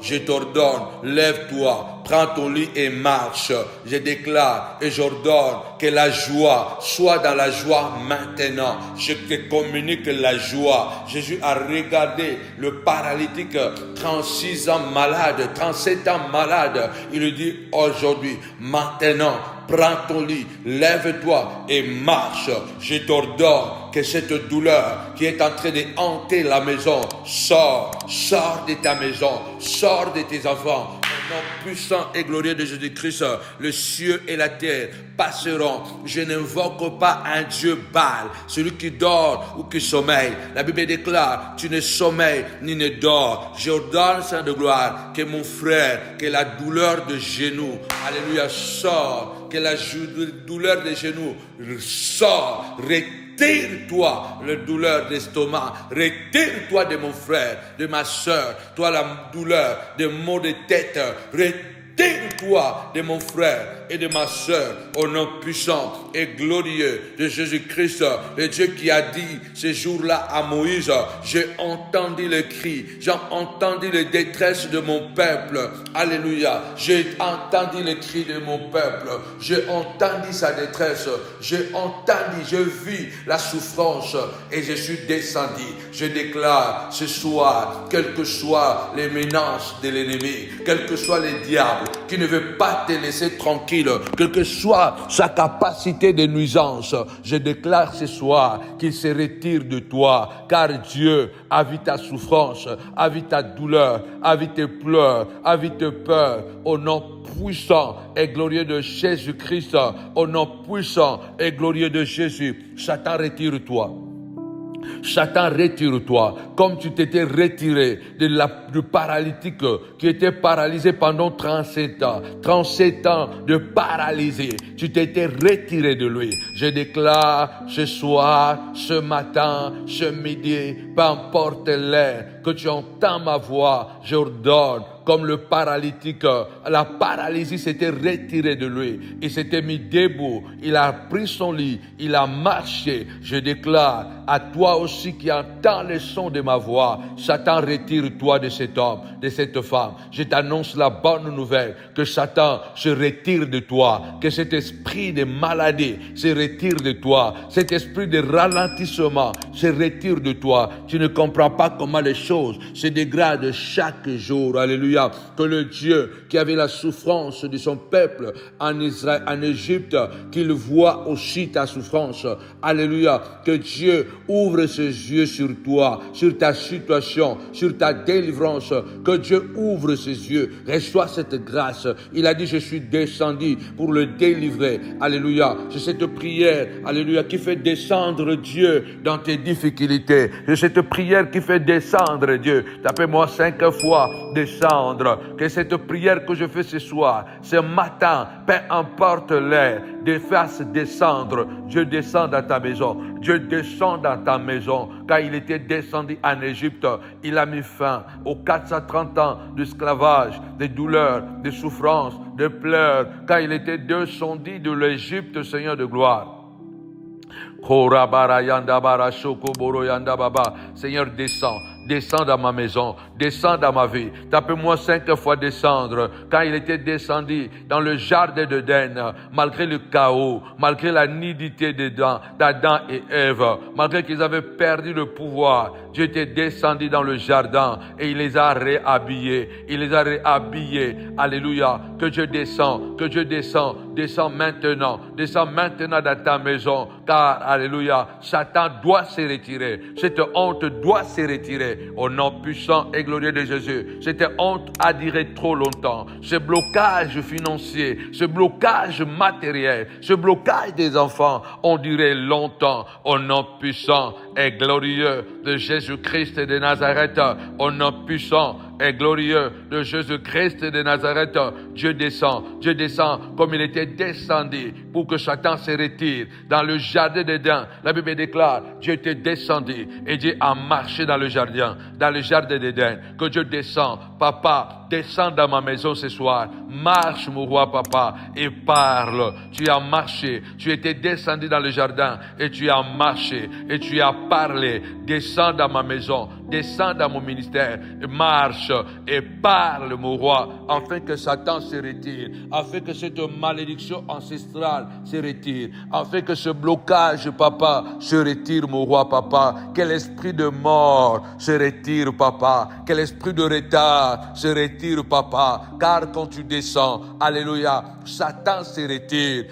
je t'ordonne, lève-toi, prends ton lit et marche. Je déclare et j'ordonne que la joie soit dans la joie maintenant. Je te communique la joie. Jésus a regardé le paralytique, 36 ans malade, 37 ans malade. Il lui dit aujourd'hui, maintenant, prends ton lit, lève-toi et marche. Je t'ordonne que cette douleur qui est en train de hanter la maison, sors de ta maison, sors de tes enfants. Au nom puissant et glorieux de Jésus-Christ, le ciel et la terre passeront. Je n'invoque pas un Dieu Baal, celui qui dort ou qui sommeille. La Bible déclare, tu ne sommeilles ni ne dors. J'ordonne, Saint de gloire, que mon frère, que la douleur de genoux, alléluia, sort, que la douleur de genoux sort, retire-toi la douleur d'estomac, retire-toi de mon frère, de ma soeur, toi la douleur de maux de tête, retire-toi de mon frère et de ma soeur, au nom puissant et glorieux de Jésus-Christ, le Dieu qui a dit ce jour-là à Moïse, j'ai entendu le cri, j'ai entendu les détresses de mon peuple, alléluia, j'ai entendu le cri de mon peuple, j'ai entendu sa détresse, j'ai vu la souffrance et je suis descendu. Je déclare ce soir, quelles que soient les menaces de l'ennemi, quels que soient les diables qui ne veulent pas te laisser tranquille, quelle que soit sa capacité de nuisance, je déclare ce soir qu'il se retire de toi, car Dieu a vu ta souffrance, a vu ta douleur, a vu tes pleurs, a vu tes peurs, au nom puissant et glorieux de Jésus-Christ, au nom puissant et glorieux de Jésus. Satan, retire-toi. Satan, retire-toi, comme tu t'étais retiré du paralytique qui était paralysé pendant 37 ans. 37 ans de paralysé. Tu t'étais retiré de lui. Je déclare ce soir, ce matin, ce midi, peu importe l'heure, que tu entends ma voix, j'ordonne. Comme le paralytique, la paralysie s'était retirée de lui. Il s'était mis debout. Il a pris son lit. Il a marché. Je déclare à toi aussi qui entends le son de ma voix, Satan, retire-toi de cet homme, de cette femme. Je t'annonce la bonne nouvelle que Satan se retire de toi, que cet esprit de maladie se retire de toi, cet esprit de ralentissement se retire de toi. Tu ne comprends pas comment les choses se dégradent chaque jour. Alléluia. Que le Dieu qui avait la souffrance de son peuple en Israël, en Égypte, qu'il voit aussi ta souffrance. Alléluia. Que Dieu ouvre ses yeux sur toi, sur ta situation, sur ta délivrance. Que Dieu ouvre ses yeux. Reçois cette grâce. Il a dit, je suis descendu pour le délivrer. Alléluia. C'est cette prière, alléluia, qui fait descendre Dieu dans tes difficultés. C'est cette prière qui fait descendre, Dieu. Tapez-moi 5 fois descendre. Que cette prière que je fais ce soir, ce matin, peu importe l'heure, de fasse descendre. Dieu descend dans ta maison. Dieu descend dans ta maison. Quand il était descendu en Égypte, il a mis fin aux 430 ans d'esclavage, de douleurs, de souffrances, de pleurs. Quand il était descendu de l'Égypte, Seigneur de gloire. Seigneur, descends dans ma maison, descends dans ma vie. Tapez-moi 5 fois descendre. Quand il était descendu dans le jardin d'Éden, malgré le chaos, malgré la nudité d'Adam et Ève, malgré qu'ils avaient perdu le pouvoir, Dieu était descendu dans le jardin et il les a réhabillés. Il les a réhabillés. Alléluia. Que Dieu descend, descend maintenant dans ta maison. Car, alléluia, Satan doit se retirer. Cette honte doit se retirer. Au nom puissant et glorieux de Jésus. Cette honte a duré trop longtemps. Ce blocage financier, ce blocage matériel, ce blocage des enfants ont duré longtemps. Au nom puissant et glorieux de Jésus-Christ de Nazareth. Au nom puissant et glorieux de Jésus-Christ de Nazareth. Dieu descend comme il était descendu pour que Satan se retire dans le jardin d'Éden. La Bible déclare, Dieu était descendu et Dieu a marché dans le jardin d'Éden. Que Dieu descend, papa, descends dans ma maison ce soir. Marche, mon roi, papa, et parle. Tu as marché, tu étais descendu dans le jardin et tu as marché et tu as parlé. Descends dans ma maison, descends dans mon ministère, marche et parle, mon roi, afin que Satan se retire, afin que cette malédiction ancestrale se retire, afin que ce blocage, papa, se retire, mon roi, papa, que l'esprit de mort se retire, papa, que l'esprit de retard se retire, papa, car quand tu descends, alléluia, Satan se retire,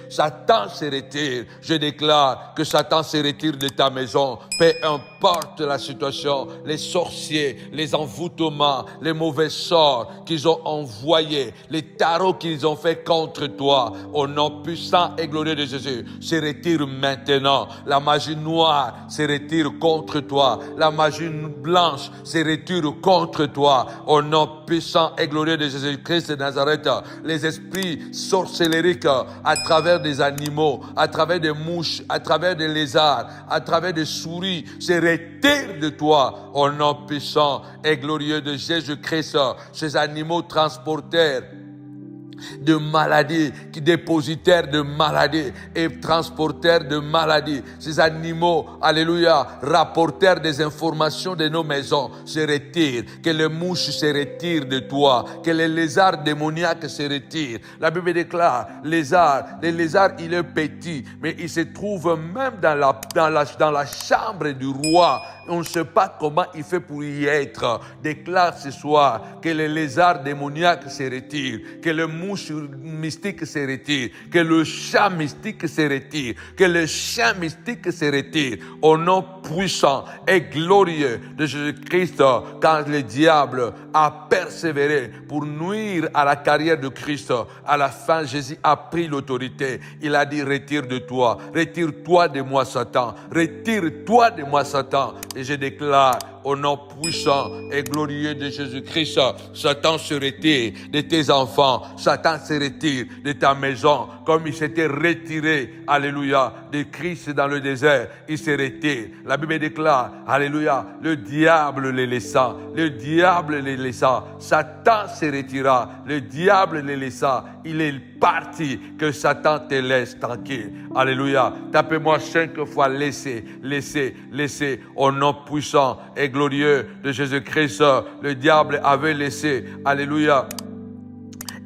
je déclare que Satan se retire de ta maison, peu importe la situation, les sorciers, les envoûtements, les mauvais sorts qu'ils ont envoyés, les tarots qu'ils ont fait contre toi, au nom puissant et glorieux de Jésus, se retire maintenant. La magie noire se retire contre toi, la magie blanche se retire contre toi, au nom puissant et glorieux de Jésus-Christ de Nazareth. Les esprits sorcellériques à travers des animaux, à travers des mouches, à travers des lézards, à travers des souris, se retirent de toi, au nom puissant et glorieux de Jésus-Christ. Ces animaux transporteurs de maladies, qui dépositaires de maladies et transporteurs de maladies. Ces animaux, alléluia, rapporteurs des informations de nos maisons se retirent. Que les mouches se retirent de toi. Que les lézards démoniaques se retirent. La Bible déclare, les lézards, il est petit, mais il se trouve même dans la chambre du roi. On ne sait pas comment il fait pour y être. Déclare ce soir que les lézards démoniaques se retirent, que les mouches mystiques se retirent, que le chat mystique se retire, que le chien mystique se retire. Au nom puissant et glorieux de Jésus-Christ, quand le diable a persévéré pour nuire à la carrière de Christ, à la fin, Jésus a pris l'autorité. Il a dit, retire-toi de moi, Satan. Retire-toi de moi, Satan. Et je déclare au nom puissant et glorieux de Jésus-Christ, Satan se retire de tes enfants, Satan se retire de ta maison, comme il s'était retiré, alléluia, de Christ dans le désert, il se retire. La Bible déclare, alléluia, le diable les laissa, Satan se retira, le diable les laissa, il est parti, que Satan te laisse tranquille. Alléluia. Tapez-moi 5 fois laissez, au nom puissant et glorieux de Jésus-Christ. Le diable avait laissé, alléluia,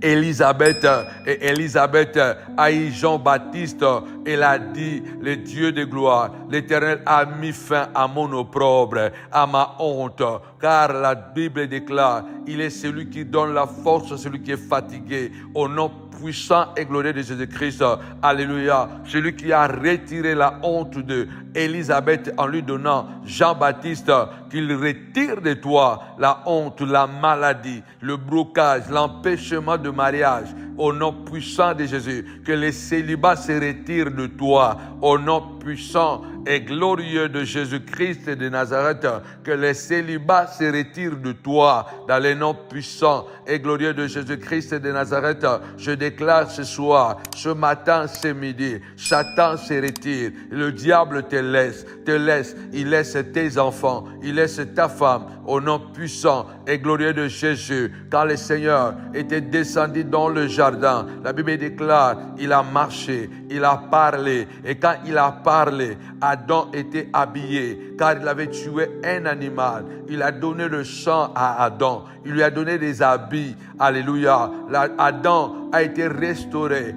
Élisabeth, et Élisabeth a eu Jean-Baptiste. Elle a dit, le Dieu de gloire, l'Éternel a mis fin à mon opprobre, à ma honte, car la Bible déclare, il est celui qui donne la force à celui qui est fatigué, au nom puissant et glorieux de Jésus-Christ. Alléluia. Celui qui a retiré la honte de Élisabeth en lui donnant Jean-Baptiste, qu'il retire de toi la honte, la maladie, le blocage, l'empêchement de mariage, au nom puissant de Jésus. Que les célibats se retirent de toi, au nom puissant et glorieux de Jésus-Christ de Nazareth, que les célibats se retirent de toi dans les noms puissants et glorieux de Jésus-Christ de Nazareth. Je déclare ce soir, ce matin, ce midi, Satan se retire, le diable te laisse, il laisse tes enfants, il laisse ta femme, au nom puissant et glorieux de Jésus. Quand le Seigneur était descendu dans le jardin, la Bible déclare, il a marché, il a parlé, et quand il a parlé, Adam était habillé, car il avait tué un animal. Il a donné le sang à Adam, il lui a donné des habits, alléluia. Adam a été restauré,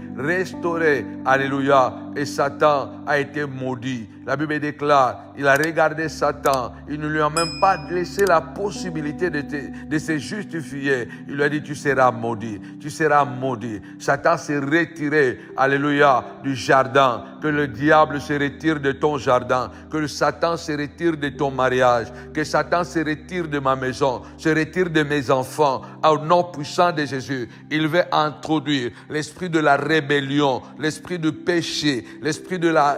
alléluia, et Satan a été maudit. La Bible déclare, il a regardé Satan, il ne lui a même pas laissé la possibilité de se justifier. Il lui a dit, tu seras maudit, tu seras maudit. Satan s'est retiré, alléluia, du jardin. Que le diable se retire de ton jardin, que le Satan se retire de ton mariage, que Satan se retire de ma maison, se retire de mes enfants, au nom puissant de Jésus. Il veut introduire l'esprit de la rébellion, l'esprit du péché, l'esprit de la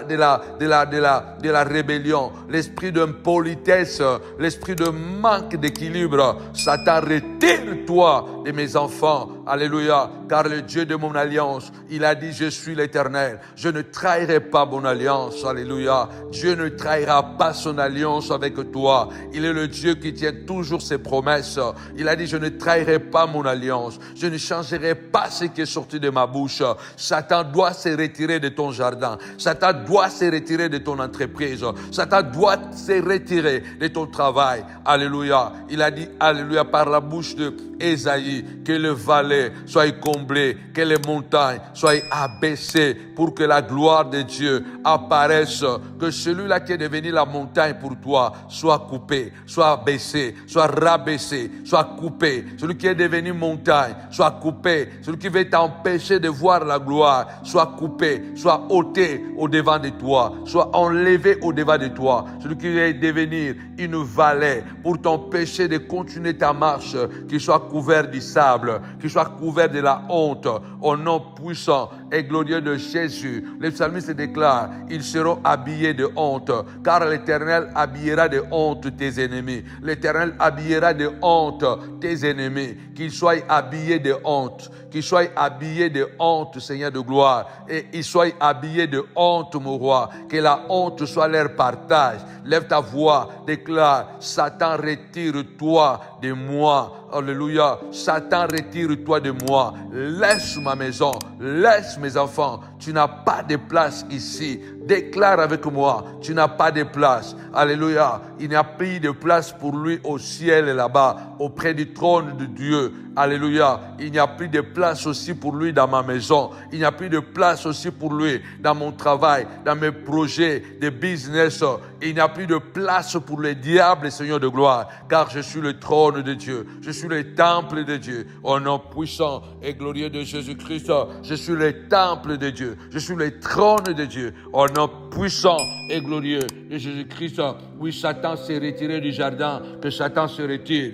rébellion, l'esprit d'impolitesse, l'esprit de manque d'équilibre. Satan, retire-toi de mes enfants, alléluia, car le Dieu de mon alliance, il a dit, je suis l'Éternel, je ne trahirai pas mon alliance, alléluia. Dieu ne trahira pas son alliance avec toi. Il est le Dieu qui tient toujours ses promesses. Il a dit, je ne trahirai pas mon alliance, je ne changerai pas ce qui est sorti de ma bouche. Satan doit se retirer de ton jardin, Satan doit se retirer de ton entreprise, Satan doit se retirer de ton travail, alléluia. Il a dit, alléluia, par la bouche de Ésaïe, que les vallées soient comblées, que les montagnes soient abaissées, pour que la gloire de Dieu apparaisse, que celui-là qui est devenu la montagne pour toi soit coupé, soit baissé, soit rabaissé, soit coupé. Celui qui est devenu montagne soit coupé. Celui qui veut t'empêcher de voir la gloire soit coupé, soit ôté au devant de toi, soit enlevé au devant de toi. Celui qui veut devenir une vallée pour t'empêcher de continuer ta marche, qu'il soit couvert du sable, qu'il soit couvert de la honte, au nom puissant et glorieux de Jésus. Le psalmiste déclare, ils seront habillés de honte, car l'Éternel habillera de honte tes ennemis. L'Éternel habillera de honte tes ennemis. Qu'ils soient habillés de honte, qu'ils soient habillés de honte, Seigneur de gloire, et ils soient habillés de honte, mon roi, que la honte soit leur partage. Lève ta voix, déclare, Satan, retire-toi de moi. Alléluia. Satan, retire-toi de moi. Laisse ma maison, laisse mes enfants. Tu n'as pas de place ici. Déclare avec moi, tu n'as pas de place. Alléluia. Il n'y a plus de place pour lui au ciel là-bas, auprès du trône de Dieu. Alléluia. Il n'y a plus de place aussi pour lui dans ma maison. Il n'y a plus de place aussi pour lui dans mon travail, dans mes projets de business. Il n'y a plus de place pour le diable, Seigneur de gloire, car je suis le trône de Dieu. Je suis le temple de Dieu. Au nom puissant et glorieux de Jésus-Christ, je suis le temple de Dieu. Je suis le trône de Dieu. Au nom puissant et glorieux de Jésus-Christ. Oui, Satan s'est retiré du jardin. Que Satan se retire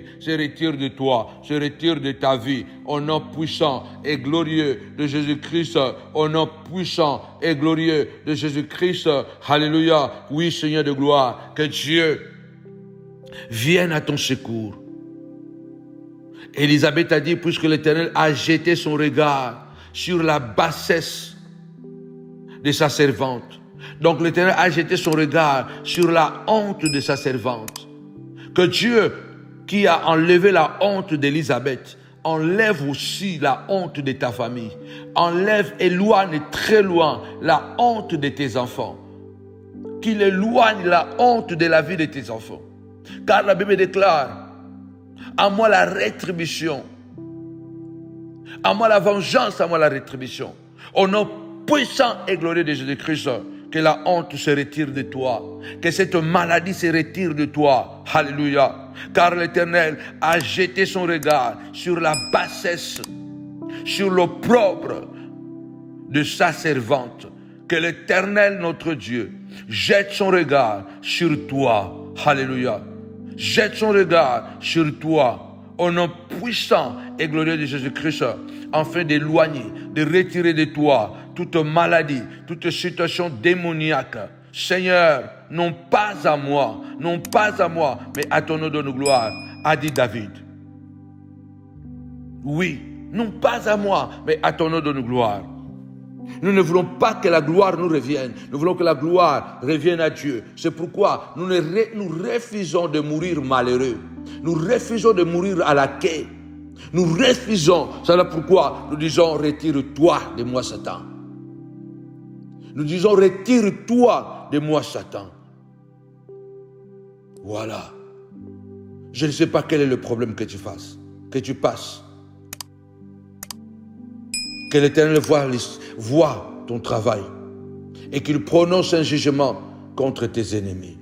de toi, se retire de ta vie. Au nom puissant et glorieux de Jésus-Christ. Au nom puissant et glorieux de Jésus-Christ. Alléluia. Oui, Seigneur de gloire, que Dieu vienne à ton secours. Élisabeth a dit, puisque l'Éternel a jeté son regard sur la bassesse de sa servante. Donc l'Éternel a jeté son regard sur la honte de sa servante. Que Dieu, qui a enlevé la honte d'Élisabeth, enlève aussi la honte de ta famille. Enlève, éloigne très loin la honte de tes enfants. Qu'il éloigne la honte de la vie de tes enfants. Car la Bible déclare, à moi la rétribution, à moi la vengeance, à moi la rétribution. Au nom puissant et glorieux de Jésus-Christ, que la honte se retire de toi, que cette maladie se retire de toi. Alléluia. Car l'Éternel a jeté son regard sur la bassesse, sur l'opprobre de sa servante. Que l'Éternel, notre Dieu, jette son regard sur toi. Alléluia. Jette son regard sur toi, au nom puissant et glorieux de Jésus-Christ, afin d'éloigner, de retirer de toi toute maladie, toute situation démoniaque, Seigneur, non pas à moi, mais à ton nom de gloire, a dit David. Oui, non pas à moi, mais à ton nom de gloire. Nous ne voulons pas que la gloire nous revienne. Nous voulons que la gloire revienne à Dieu. C'est pourquoi nous refusons de mourir malheureux. Nous refusons de mourir à la quai. Nous refusons. C'est là pourquoi nous disons, retire-toi de moi, Satan. Nous disons, retire-toi de moi, Satan. Voilà. Je ne sais pas quel est le problème que tu passes. Que l'Éternel voit ton travail et qu'il prononce un jugement contre tes ennemis.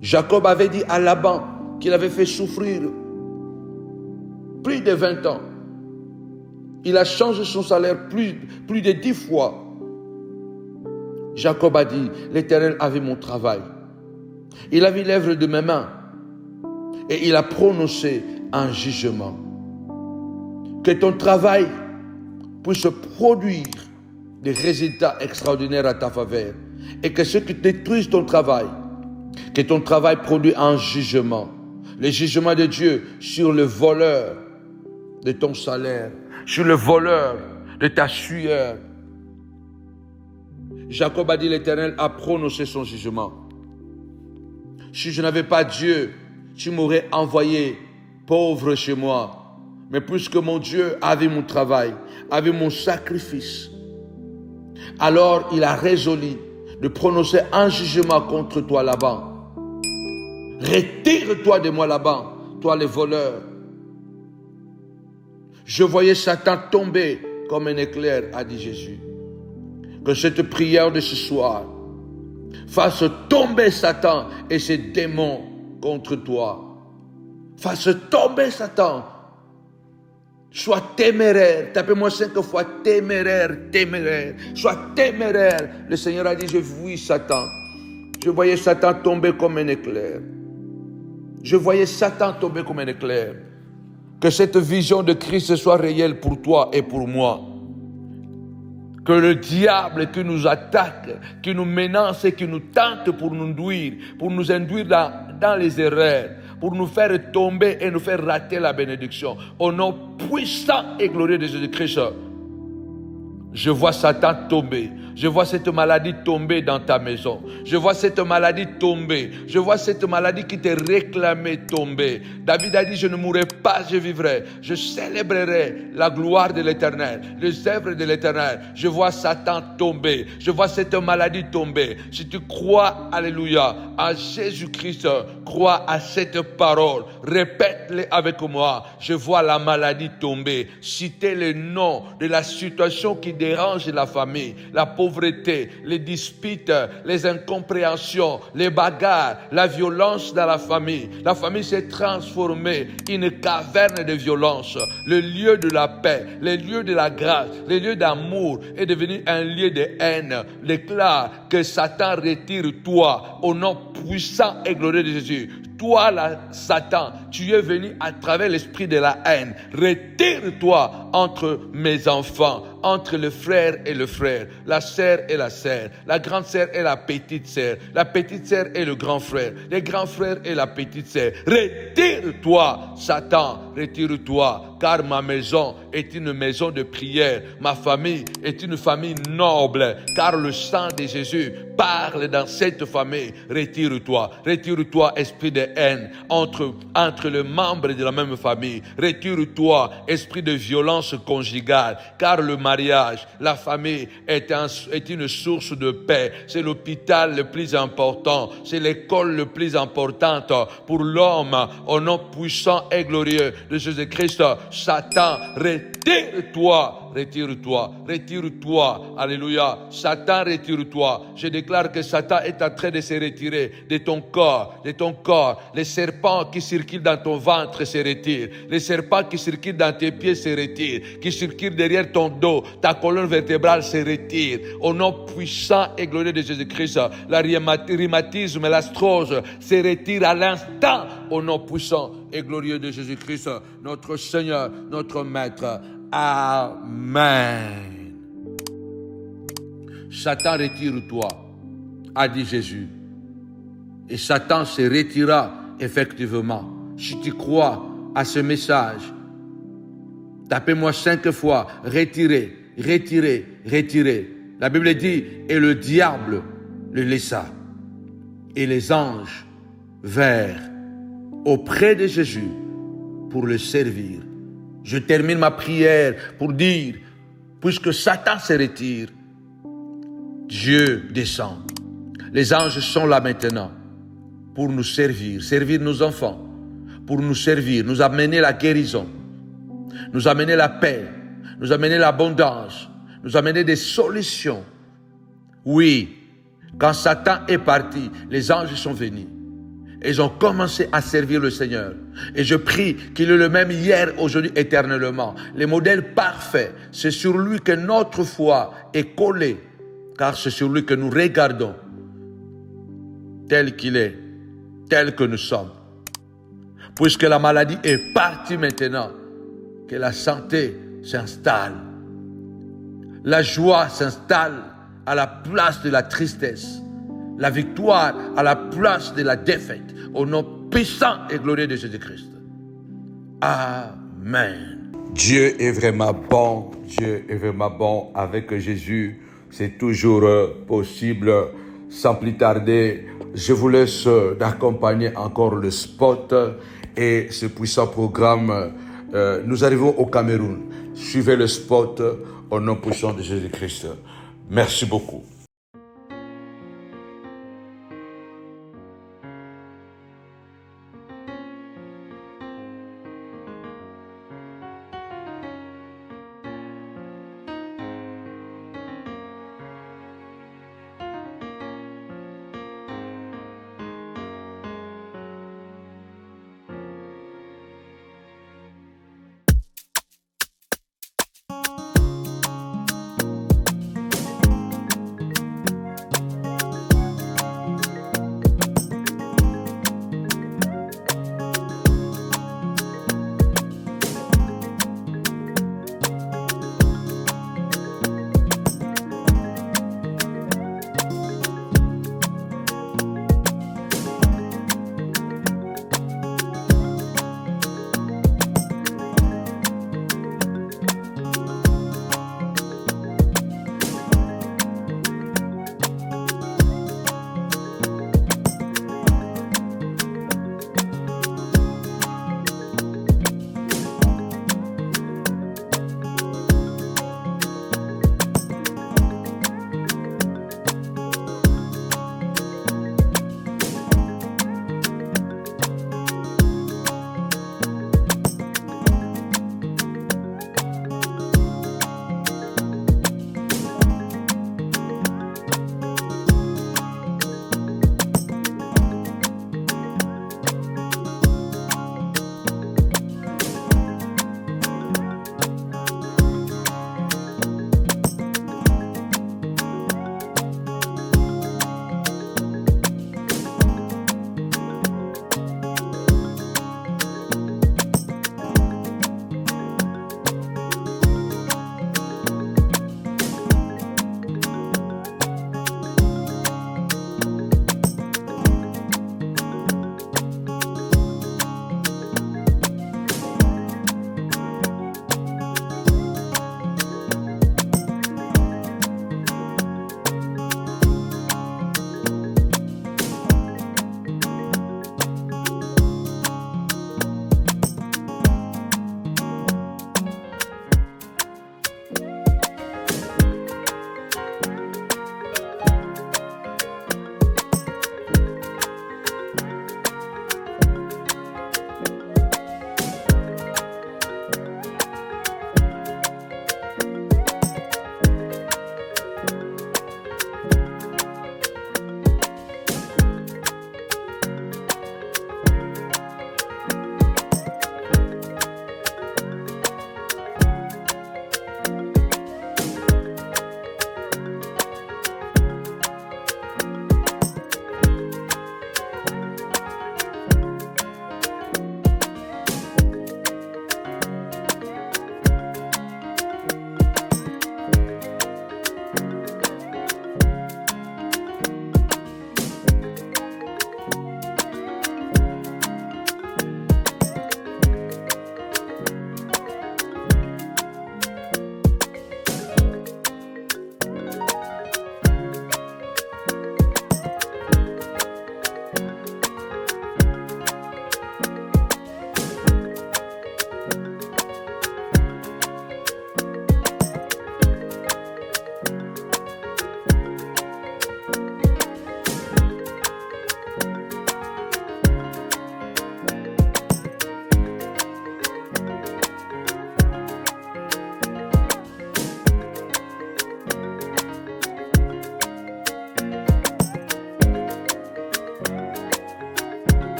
Jacob avait dit à Laban qu'il avait fait souffrir plus de 20 ans. Il a changé son salaire plus de 10 fois. Jacob a dit, l'Éternel a vu mon travail. Il a vu l'œuvre de mes mains et il a prononcé un jugement. Que ton travail puisse produire des résultats extraordinaires à ta faveur. Et que ceux qui détruisent ton travail, que ton travail produise un jugement. Le jugement de Dieu sur le voleur de ton salaire, sur le voleur de ta sueur. Jacob a dit, l'Éternel a prononcé son jugement. Si je n'avais pas Dieu, tu m'aurais envoyé pauvre chez moi. Mais puisque mon Dieu a vu mon travail, a vu mon sacrifice, alors il a résolu de prononcer un jugement contre toi, Laban. Retire-toi de moi, Laban, toi le voleur. Je voyais Satan tomber comme un éclair, a dit Jésus. Que cette prière de ce soir fasse tomber Satan et ses démons contre toi. Fasse tomber Satan. Sois téméraire. Tapez-moi 5 fois téméraire, téméraire. Sois téméraire. Le Seigneur a dit, je vis Satan. Je voyais Satan tomber comme un éclair. Je voyais Satan tomber comme un éclair. Que cette vision de Christ soit réelle pour toi et pour moi. Que le diable qui nous attaque, qui nous menace et qui nous tente pour nous induire dans les erreurs, pour nous faire tomber et nous faire rater la bénédiction. Au nom puissant et glorieux de Jésus-Christ, je vois Satan tomber. Je vois cette maladie tomber dans ta maison. Je vois cette maladie tomber. Je vois cette maladie qui te réclamait tomber. David a dit, je ne mourrai pas, je vivrai. Je célébrerai la gloire de l'Éternel, les œuvres de l'Éternel. Je vois Satan tomber. Je vois cette maladie tomber. Si tu crois, alléluia, à Jésus-Christ, crois à cette parole. Répète-le avec moi. Je vois la maladie tomber. Citez le nom de la situation qui dérange la famille, la pauvreté, les disputes, les incompréhensions, les bagarres, la violence dans la famille. La famille s'est transformée en une caverne de violence. Le lieu de la paix, le lieu de la grâce, le lieu d'amour est devenu un lieu de haine. Déclare que Satan retire toi au nom puissant et glorieux de Jésus. Toi, là, Satan, tu es venu à travers l'esprit de la haine. Retire-toi entre mes enfants, entre le frère et le frère, la sœur et la sœur, la grande sœur et la petite sœur et le grand frère et la petite sœur. Retire-toi, Satan, retire-toi, car ma maison est une maison de prière. Ma famille est une famille noble, car le sang de Jésus parle dans cette famille. Retire-toi, esprit de haine entre les membres de la même famille. Retire-toi, esprit de violence conjugale, car le mariage, la famille est une source de paix. C'est l'hôpital le plus important, c'est l'école le plus importante pour l'homme. Au nom puissant et glorieux de Jésus-Christ, Satan, retire-toi, alléluia. Satan, retire-toi. Je déclare que Satan est en train de se retirer de ton corps. Les serpents qui circulent dans ton ventre se retirent. Les serpents qui circulent dans tes pieds se retirent. Qui circulent derrière ton dos, ta colonne vertébrale se retire. Au nom puissant et glorieux de Jésus-Christ, la rhumatisme et l'arthrose se retirent à l'instant. Au nom puissant et glorieux de Jésus-Christ, notre Seigneur, notre Maître. Amen. Satan, retire-toi. a dit Jésus. Et Satan se retira effectivement. Si tu crois à ce message, tapez-moi 5 fois, retirez, retirez, retirez. La Bible dit, et le diable le laissa. Et les anges vinrent auprès de Jésus pour le servir. Je termine ma prière pour dire, puisque Satan se retire, Dieu descend. Les anges sont là maintenant pour nous servir, servir nos enfants, pour nous servir, nous amener la guérison, nous amener la paix, nous amener l'abondance, nous amener des solutions. Oui, quand Satan est parti, les anges sont venus. Ils ont commencé à servir le Seigneur. Et je prie qu'il est le même hier, aujourd'hui, éternellement. Le modèle parfait, c'est sur lui que notre foi est collée, car c'est sur lui que nous regardons, tel qu'il est, tel que nous sommes. Puisque la maladie est partie maintenant, que la santé s'installe. La joie s'installe à la place de la tristesse. La victoire à la place de la défaite. Au nom puissant et glorieux de Jésus-Christ. Amen. Dieu est vraiment bon. Dieu est vraiment bon. Avec Jésus, c'est toujours possible. Sans plus tarder, je vous laisse d'accompagner encore le spot et ce puissant programme. Nous arrivons au Cameroun. Suivez le spot au nom puissant de Jésus-Christ. Merci beaucoup.